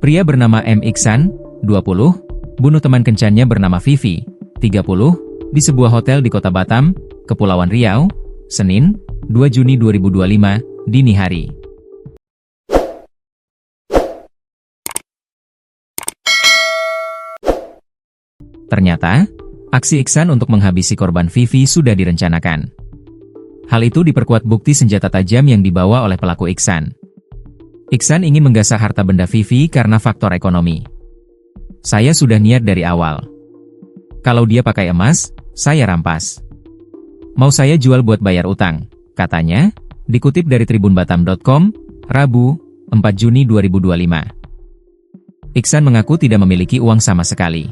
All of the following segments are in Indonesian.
Pria bernama M. Iksan, 20, bunuh teman kencannya bernama Vivi, 30, di sebuah hotel di Kota Batam, Kepulauan Riau, Senin, 2 Juni 2025, dini hari. Ternyata, aksi Iksan untuk menghabisi korban Vivi sudah direncanakan. Hal itu diperkuat bukti senjata tajam yang dibawa oleh pelaku Iksan. Iksan ingin menggasak harta benda Vivi karena faktor ekonomi. Saya sudah niat dari awal. Kalau dia pakai emas, saya rampas. Mau saya jual buat bayar utang, katanya, dikutip dari tribunbatam.com, Rabu, 4 Juni 2025. Iksan mengaku tidak memiliki uang sama sekali.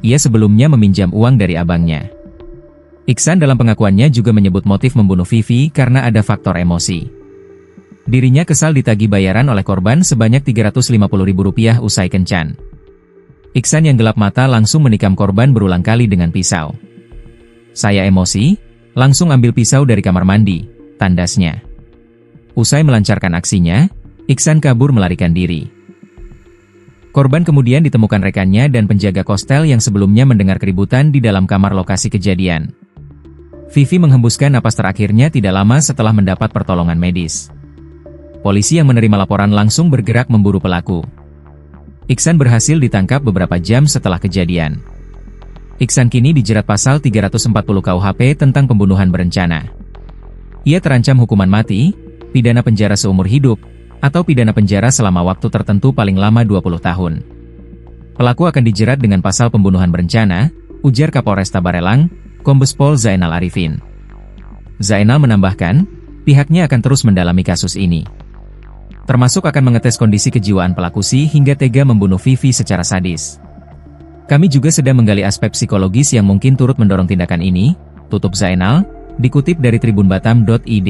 Ia sebelumnya meminjam uang dari abangnya. Iksan dalam pengakuannya juga menyebut motif membunuh Vivi karena ada faktor emosi. Dirinya kesal ditagih bayaran oleh korban sebanyak Rp350.000 usai kencan. Iksan yang gelap mata langsung menikam korban berulang kali dengan pisau. Saya emosi, langsung ambil pisau dari kamar mandi, tandasnya. Usai melancarkan aksinya, Iksan kabur melarikan diri. Korban kemudian ditemukan rekannya dan penjaga kostel yang sebelumnya mendengar keributan di dalam kamar lokasi kejadian. Vivi menghembuskan napas terakhirnya tidak lama setelah mendapat pertolongan medis. Polisi yang menerima laporan langsung bergerak memburu pelaku. Iksan berhasil ditangkap beberapa jam setelah kejadian. Iksan kini dijerat pasal 340 KUHP tentang pembunuhan berencana. Ia terancam hukuman mati, pidana penjara seumur hidup, atau pidana penjara selama waktu tertentu paling lama 20 tahun. Pelaku akan dijerat dengan pasal pembunuhan berencana, ujar Kapolresta Barelang, Kombes Pol Zainal Arifin. Zainal menambahkan, pihaknya akan terus mendalami kasus ini. Termasuk akan mengetes kondisi kejiwaan pelaku hingga tega membunuh Vivi secara sadis. Kami juga sedang menggali aspek psikologis yang mungkin turut mendorong tindakan ini, tutup Zainal, dikutip dari tribunbatam.id.